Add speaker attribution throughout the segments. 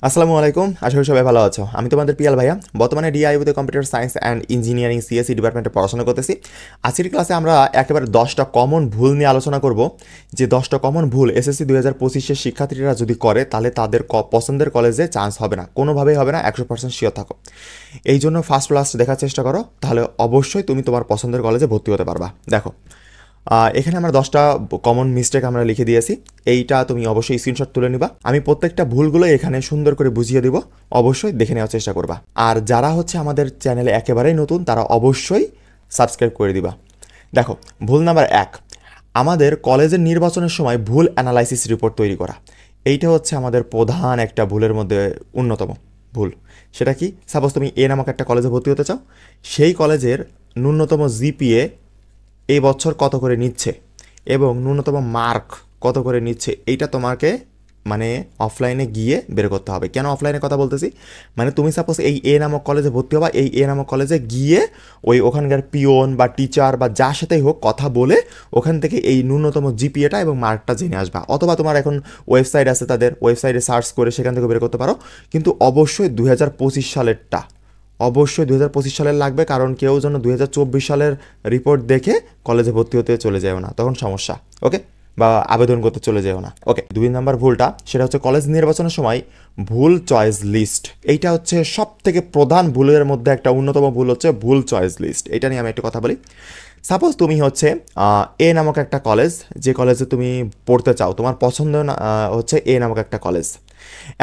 Speaker 1: আসসালামু আলাইকুম, আশা করি সবাই ভালো আছো। আমি তোমাদের পিয়াল ভাইয়া। বর্তমানে ডিআইইউতে computer science and engineering CSC ডিপার্টমেন্টে পড়াশোনা করতেছি। আজকের ক্লাসে আমরা একেবারে 10টা কমন ভুল নিয়ে আলোচনা করব। যে 10টা কমন ভুল এসএসসি 2025-এর শিক্ষার্থীরা যদি করে তাহলে তাদের পছন্দের কলেজে চান্স হবে না, কোনোভাবেই হবে না, 100% শিওর থাকো। এই জন্য ফার্স্ট ক্লাস দেখার চেষ্টা করো, তাহলে অবশ্যই তুমি তোমার পছন্দের কলেজে ভর্তি হতে পারবা। দেখো, এখানে আমরা 10টা কমন মিস্টেক আমরা লিখে দিয়েছি। এইটা তুমি অবশ্যই স্ক্রিনশট তুলে নিবা। আমি প্রত্যেকটা ভুলগুলো এখানে সুন্দর করে বুঝিয়ে দিব, অবশ্যই দেখে নেওয়ার চেষ্টা করবা। আর যারা হচ্ছে আমাদের চ্যানেলে একেবারেই নতুন তারা অবশ্যই সাবস্ক্রাইব করে দিবা। দেখো, ভুল নাম্বার 1, আমাদের কলেজের নির্বাচনের সময় ভুল অ্যানালাইসিস রিপোর্ট তৈরি করা। এইটা হচ্ছে আমাদের প্রধান একটা ভুলের মধ্যে অন্যতম ভুল। সেটা কি? সাপোজ তুমি এ নামক একটা কলেজে ভর্তি হতে চাও, সেই কলেজের ন্যূনতম জিপিএ এই বছর কত করে নিচ্ছে এবং ন্যূনতম মার্ক কত করে নিচ্ছে, এইটা তোমাকে মানে অফলাইনে গিয়ে বের করতে হবে। কেন অফলাইনে কথা বলতেছি? মানে তুমি সাপোজ এই এ নামক কলেজে ভর্তি হবা, এই এ নামক কলেজে গিয়ে ওখানকার পিওন বা টিচার বা যার সাথেই হোক কথা বলে ওখান থেকে এই ন্যূনতম জিপিএটা এবং মার্কটা জেনে আসবা। অথবা তোমার এখন ওয়েবসাইট আছে, তাদের ওয়েবসাইটে সার্চ করে সেখান থেকে বের করতে পারো। কিন্তু অবশ্যই 2025 সালেরটা, অবশ্যই 2025 সালের লাগবে, কারণ কেউ যেন 2024 সালের রিপোর্ট দেখে কলেজে ভর্তি হতে চলে যাও না, তখন সমস্যা। ওকে, বা আবেদন করতে চলে যাও না। ওকে, 2 নম্বর ভুলটা সেটা হচ্ছে কলেজ নির্বাচনের সময় ভুল চয়েস লিস্ট। এইটা হচ্ছে সব থেকে প্রধান ভুলের মধ্যে একটা অন্যতম ভুল হচ্ছে ভুল চয়েস লিস্ট। এটা নিয়ে আমি একটু কথা বলি। সাপোজ তুমি হচ্ছে এ নামক একটা কলেজ, যে কলেজে তুমি পড়তে চাও, তোমার পছন্দ হচ্ছে এ নামক একটা কলেজ।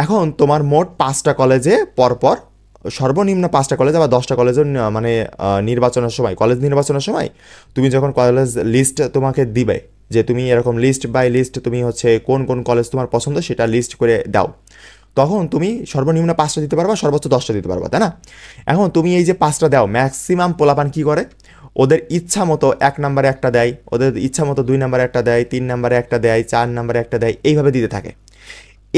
Speaker 1: এখন তোমার মোট 5টা কলেজে পরপর, সর্বনিম্ন 5টা কলেজে বা 10টা কলেজের মানে নির্বাচনের সময়, কলেজ নির্বাচনের সময় তুমি যখন কলেজ লিস্ট তোমাকে দিবে, যে তুমি এরকম লিস্ট বাই লিস্ট তুমি হচ্ছে কোন কোন কলেজ তোমার পছন্দ সেটা লিস্ট করে দাও, তখন তুমি সর্বনিম্ন 5টা দিতে পারবা, সর্বোচ্চ 10টা দিতে পারবা, তাই না? এখন তুমি এই যে 5টা দাও, ম্যাক্সিমাম পোলাপান কী করে, ওদের ইচ্ছা মতো 1 নম্বরে একটা দেয়, ওদের ইচ্ছা মতো 2 নম্বরে একটা দেয়, 3 নম্বরে একটা দেয়, 4 নম্বরে একটা দেয়, এইভাবে দিতে থাকে।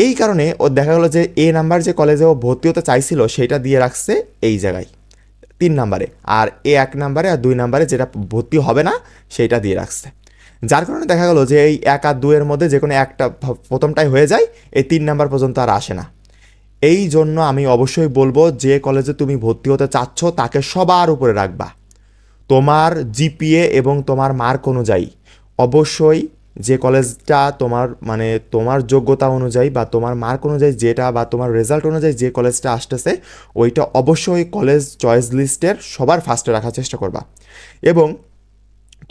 Speaker 1: এই কারণে ও দেখা গেলো যে এ নাম্বার যে কলেজে ও ভর্তি হতে চাইছিল সেটা দিয়ে রাখছে এই জায়গায় 3 নম্বরে, আর এ 1 নম্বরে আর 2 নম্বরে যেটা ভর্তি হবে না সেইটা দিয়ে রাখছে। যার কারণে দেখা গেলো যে এই 1 আর 2-এর মধ্যে যে কোনো একটা প্রথমটাই হয়ে যায়, এই 3 নম্বর পর্যন্ত আর আসে না। এই জন্য আমি অবশ্যই বলবো, যে কলেজে তুমি ভর্তি হতে চাচ্ছ তাকে সবার উপরে রাখবা, তোমার জিপিএ এবং তোমার মার্ক অনুযায়ী। অবশ্যই যে কলেজটা তোমার মানে তোমার যোগ্যতা অনুযায়ী বা তোমার মার্ক অনুযায়ী যেটা, বা তোমার রেজাল্ট অনুযায়ী যে কলেজটা আসতেছে, ওইটা অবশ্যই কলেজ চয়েস লিস্টের সবার ফার্স্টে রাখার চেষ্টা করবা। এবং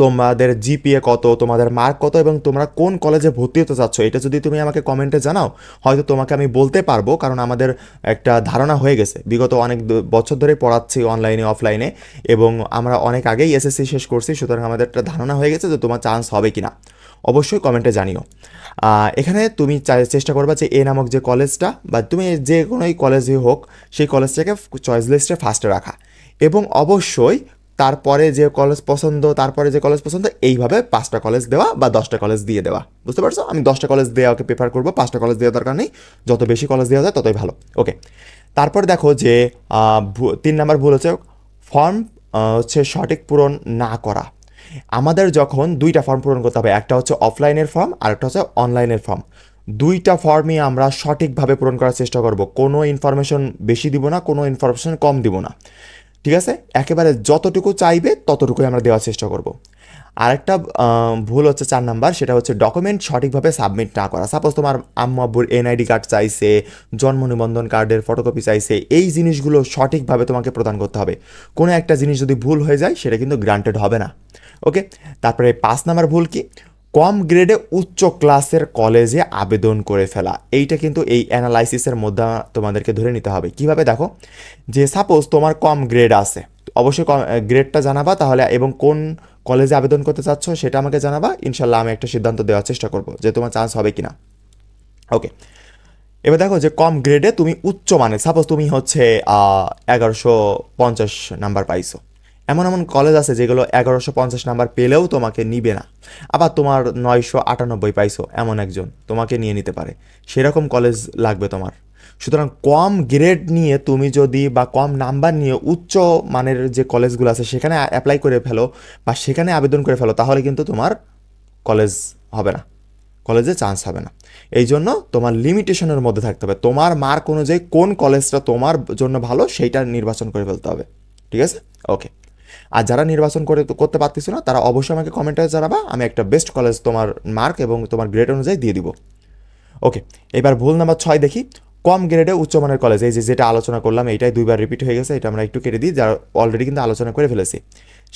Speaker 1: তোমাদের জিপিএ কত, তোমাদের মার্ক কত এবং তোমরা কোন কলেজে ভর্তি হতে চাচ্ছ, এটা যদি তুমি আমাকে কমেন্টে জানাও, হয়তো তোমাকে আমি বলতে পারবো, কারণ আমাদের একটা ধারণা হয়ে গেছে। বিগত অনেক বছর ধরে পড়াচ্ছি অনলাইনে অফলাইনে, এবং আমরা অনেক আগেই এসএসসি শেষ করছি, সুতরাং আমাদের একটা ধারণা হয়ে গেছে যে তোমার চান্স হবে কি না। অবশ্যই কমেন্টে জানিও। এখানে তুমি চেষ্টা করবা যে এ নামক যে কলেজটা, বা তুমি যে কোনোই কলেজই হোক, সেই কলেজটাকে চয়েস লিস্টে ফার্স্টে রাখা। এবং অবশ্যই তারপরে যে কলেজ পছন্দ, তারপরে যে কলেজ পছন্দ, এইভাবে 5টা কলেজ দেওয়া বা 10টা কলেজ দিয়ে দেওয়া। বুঝতে পারছো? আমি 10টা কলেজ দেওয়াকে প্রেফার করবো, 5টা কলেজ দেওয়ার দরকার নেই। যত বেশি কলেজ দেওয়া যায় ততই ভালো। ওকে, তারপর দেখো যে 3 নম্বর ভুল হচ্ছে ফর্ম হচ্ছে সঠিক পূরণ না করা। আমাদের যখন 2টা ফর্ম পূরণ করতে হবে, একটা হচ্ছে অফলাইনের ফর্ম আর একটা হচ্ছে অনলাইনের ফর্ম, 2টা ফর্মই আমরা সঠিকভাবে পূরণ করার চেষ্টা করব। কোনো ইনফরমেশন বেশি দিব না, কোনো ইনফরমেশন কম দিব না, ঠিক আছে? একেবারে যতটুকু চাইবে ততটুকুই আমরা দেওয়ার চেষ্টা করব। আরেকটা ভুল হচ্ছে 4 নম্বর, সেটা হচ্ছে ডকুমেন্ট সঠিকভাবে সাবমিট না করা। সাপোজ তোমার আম্মু আব্বুর এনআইডি কার্ড চাইছে, জন্ম নিবন্ধন কার্ডের ফটোকপি চাইছে, এই জিনিসগুলো সঠিকভাবে তোমাকে প্রদান করতে হবে। কোনো একটা জিনিস যদি ভুল হয়ে যায় সেটা কিন্তু গ্রান্টেড হবে না। ওকে, তারপরে 5 নম্বর ভুল কি, কম গ্রেডে উচ্চ ক্লাসের কলেজে আবেদন করে ফেলা। এইটা কিন্তু এই অ্যানালাইসিসের মধ্যে তোমাদেরকে ধরে নিতে হবে। কিভাবে? দেখো, যে সাপোজ তোমার কম গ্রেড আছে, অবশ্যই গ্রেডটা জানাবা তাহলে, এবং কোন কলেজে আবেদন করতে চাচ্ছ সেটা আমাকে জানাবা। ইনশাল্লাহ আমি একটা সিদ্ধান্ত দেওয়ার চেষ্টা করব যে তোমার চান্স হবে কিনা। ওকে, এবার দেখো যে কম গ্রেডে তুমি উচ্চ মানে, সাপোজ তুমি হচ্ছে 1150 নাম্বার পাইছো। এমন এমন কলেজ আছে যেগুলো 1150 নাম্বার পেলেও তোমাকে নিবে না। আবার তোমার 998 পাইছো, এমন একজন তোমাকে নিয়ে নিতে পারে, সেরকম কলেজ লাগবে তোমার। সুতরাং কম গ্রেড নিয়ে তুমি যদি, বা কম নাম্বার নিয়ে উচ্চ মানের যে কলেজগুলো আছে সেখানে অ্যাপ্লাই করে ফেলো বা সেখানে আবেদন করে ফেলো, তাহলে কিন্তু তোমার কলেজ হবে না, কলেজে চান্স হবে না। এই জন্য তোমার লিমিটেশনের মধ্যে থাকতে হবে, তোমার মার্ক অনুযায়ী কোন কলেজটা তোমার জন্য ভালো সেইটা নির্বাচন করে ফেলতে হবে, ঠিক আছে? ওকে। আর যারা নির্বাচন করতে পারতেছো না তারা অবশ্যই আমাকে কমেন্টে জানাবা, আমি একটা বেস্ট কলেজ তোমার মার্ক এবং তোমার গ্রেড অনুযায়ী দিয়ে দিব। ওকে, এবার ভুল নাম্বার 6 দেখি, কম গ্রেডে উচ্চমানের কলেজ। এই যেটা আলোচনা করলাম এইটাই দুইবার রিপিট হয়ে গেছে, এটা আমরা একটু কেটে দিই, যারা অলরেডি কিন্তু আলোচনা করে ফেলেছি।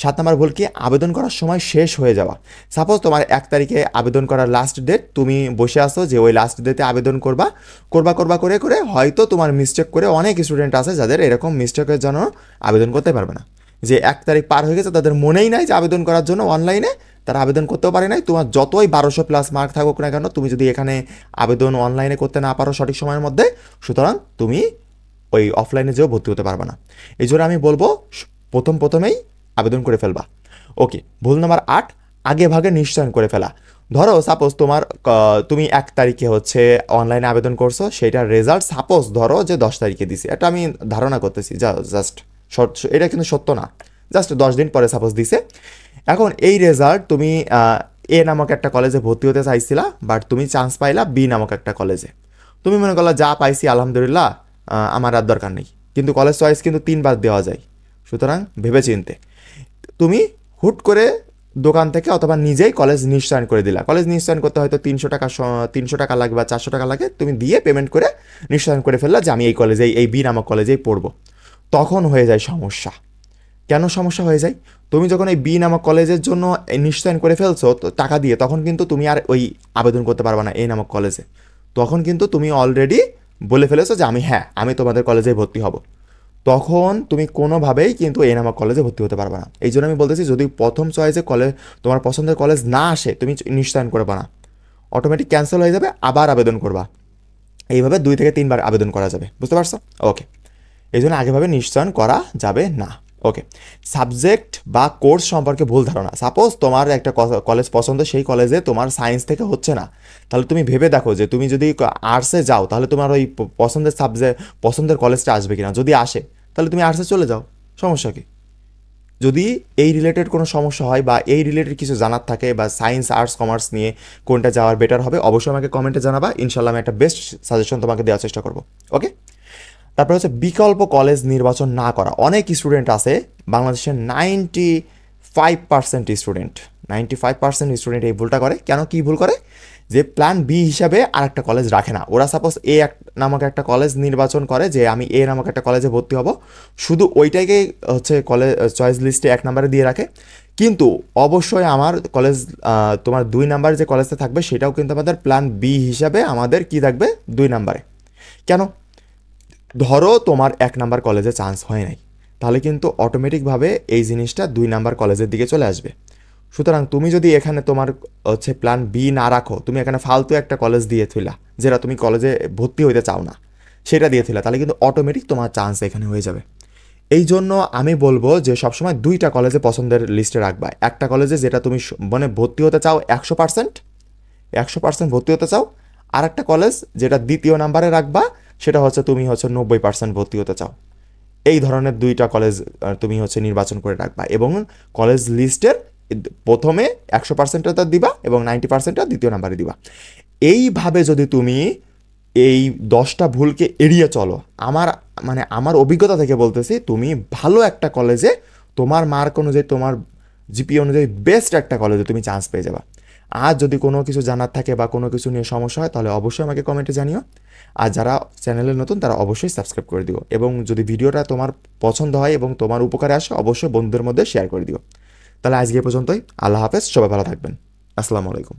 Speaker 1: 7 নাম্বার ভুল কি, আবেদন করার সময় শেষ হয়ে যাওয়া। সাপোজ তোমার 1 তারিখে আবেদন করার লাস্ট ডেট, তুমি বসে আসো যে ওই লাস্ট ডেটে আবেদন করবা করে করে হয়তো তোমার মিস্টেক করে, অনেক স্টুডেন্ট আছে যাদের এরকম মিস্টেকের জন্য আবেদন করতে পারবে না, যে 1 তারিখ পার হয়ে গেছে তাদের মনেই নাই যে আবেদন করার জন্য অনলাইনে, তারা আবেদন করতেও পারে নাই। তোমার যতই 1200+ মার্ক থাকুক না কেন, তুমি যদি এখানে আবেদন অনলাইনে করতে না পারো সঠিক সময়ের মধ্যে, সুতরাং তুমি ওই অফলাইনে যেও ভর্তি হতে পারবে না। এই জন্য আমি বলবো প্রথমেই আবেদন করে ফেলবা। ওকে, ভুল নাম্বার 8, আগে ভাগে নিশ্চয়ন করে ফেলা। ধরো সাপোজ তুমি 1 তারিখে হচ্ছে অনলাইনে আবেদন করছো, সেইটার রেজাল্ট সাপোজ ধরো যে 10 তারিখে দিছে, এটা আমি ধারণা করতেছি, জাস্ট এটা কিন্তু সত্য না, জাস্ট 10 দিন পরে সাপোজ দিছে। এখন এই রেজাল্ট তুমি এ নামক একটা কলেজে ভর্তি হতে চাইছিলা, বাট তুমি চান্স পাইলা বি নামক একটা কলেজে। তুমি মনে করলা যা পাইছি আলহামদুলিল্লাহ, আমার আর দরকার নেই, কিন্তু কলেজ চয়েস কিন্তু 3বার দেওয়া যায়, সুতরাং ভেবে চিনতে তুমি হুট করে দোকান থেকে অথবা নিজেই কলেজ নিশ্চয়ন করে দিলা। কলেজ নিশ্চয়ন করতে হয়তো 300 টাকা লাগে বা 400 টাকা লাগে, তুমি দিয়ে পেমেন্ট করে নিশ্চয়ন করে ফেললা যে আমি এই কলেজেই, এই বি নামক কলেজেই পড়বো। তখন হয়ে যায় সমস্যা। কেন সমস্যা হয়ে যায়? তুমি যখন এই বি নামক কলেজের জন্য নিশ্চয়ন করে ফেলছো টাকা দিয়ে, তখন কিন্তু তুমি আর ওই আবেদন করতে পারবে না এই নামক কলেজে। তখন কিন্তু তুমি অলরেডি বলে ফেলেছো যে আমি তোমাদের কলেজে ভর্তি হব, তখন তুমি কোনোভাবেই কিন্তু এই নামক কলেজে ভর্তি হতে পারবে না। এই জন্য আমি বলতেছি, যদি প্রথম চয়েসে তোমার পছন্দের কলেজ না আসে, তুমি নিশ্চয়ন করবে না, অটোমেটিক ক্যান্সেল হয়ে যাবে, আবার আবেদন করবা। এইভাবে 2 থেকে 3বার আবেদন করা যাবে, বুঝতে পারছো? ওকে, এই জন্য আগেভাবে নিশ্চয়ন করা যাবে না। ওকে, সাবজেক্ট বা কোর্স সম্পর্কে ভুল ধারণা। সাপোজ তোমার একটা কলেজ পছন্দ, সেই কলেজে তোমার সায়েন্স থেকে হচ্ছে না, তাহলে তুমি ভেবে দেখো যে তুমি যদি আর্টসে যাও তাহলে তোমার ওই পছন্দের কলেজটা আসবে কিনা। যদি আসে তাহলে তুমি আর্টসে চলে যাও, সমস্যা কি? যদি এই রিলেটেড কোনো সমস্যা হয় বা এই রিলেটেড কিছু জানার থাকে, বা সায়েন্স আর্টস কমার্স নিয়ে কোনটা যাওয়ার বেটার হবে, অবশ্যই আমাকে কমেন্টে জানাবা, ইনশাল্লাহ আমি একটা বেস্ট সাজেশন তোমাকে দেওয়ার চেষ্টা করবো। ওকে, তারপরে হচ্ছে বিকল্প কলেজ নির্বাচন না করা। অনেক স্টুডেন্ট আছে বাংলাদেশের 95% স্টুডেন্ট এই ভুলটা করে। কেন কি ভুল করে? যে প্ল্যান বি হিসাবে আর একটা কলেজ রাখে না। ওরা সাপোজ নামক একটা কলেজ নির্বাচন করে যে আমি এ নামক একটা কলেজে ভর্তি হব, শুধু ওইটাকে হচ্ছে কলেজ চয়েস লিস্টে 1 নম্বরে দিয়ে রাখে, কিন্তু অবশ্যই আমার কলেজ তোমার 2 নাম্বার যে কলেজটা থাকবে সেটাও কিন্তু আমাদের প্ল্যান বি হিসাবে আমাদের কি থাকবে 2 নাম্বারে। কেন? ধরো তোমার 1 নাম্বার কলেজে চান্স হয় নাই, তাহলে কিন্তু অটোমেটিকভাবে এই জিনিসটা 2 নাম্বার কলেজের দিকে চলে আসবে। সুতরাং তুমি যদি এখানে তোমার হচ্ছে প্ল্যান বি না রাখো, তুমি এখানে ফালতু একটা কলেজ দিয়ে থইলা যেটা তুমি কলেজে ভর্তি হইতে চাও না, সেটা দিয়ে থইলা, তাহলে কিন্তু অটোমেটিক তোমার চান্স এখানে হয়ে যাবে। এই জন্য আমি বলবো যে সবসময় 2টা কলেজে পছন্দের লিস্টে রাখবা। একটা কলেজে যেটা তুমি মানে ভর্তি হতে চাও 100% ভর্তি হতে চাও, আর একটা কলেজ যেটা 2য় নাম্বারে রাখবা, সেটা হচ্ছে তুমি হচ্ছে 90% ভর্তি হতে চাও। এই ধরনের 2টা কলেজ তুমি হচ্ছে নির্বাচন করে রাখবা, এবং কলেজ লিস্টের প্রথমে 100%টা দিবা এবং 90%টা 2য় নাম্বারে দিবা। এইভাবে যদি তুমি এই 10টা ভুলকে এড়িয়ে চলো, আমার অভিজ্ঞতা থেকে বলতেছি, তুমি ভালো একটা কলেজে তোমার মার্ক অনুযায়ী, তোমার জিপি অনুযায়ী বেস্ট একটা কলেজে তুমি চান্স পেয়ে যাবা। আর যদি কোনো কিছু জানার থাকে বা কোনো কিছু নিয়ে সমস্যা হয়, তাহলে অবশ্যই আমাকে কমেন্টে জানিও। আর যারা চ্যানেলে নতুন তারা অবশ্যই সাবস্ক্রাইব করে দিও, এবং যদি ভিডিওটা তোমার পছন্দ হয় এবং তোমার উপকারে আসে, অবশ্যই বন্ধুদের মধ্যে শেয়ার করে দিও। তাহলে আজকে এ পর্যন্তই। আল্লাহ হাফেজ, সবাই ভালো থাকবেন। আসসালামু আলাইকুম।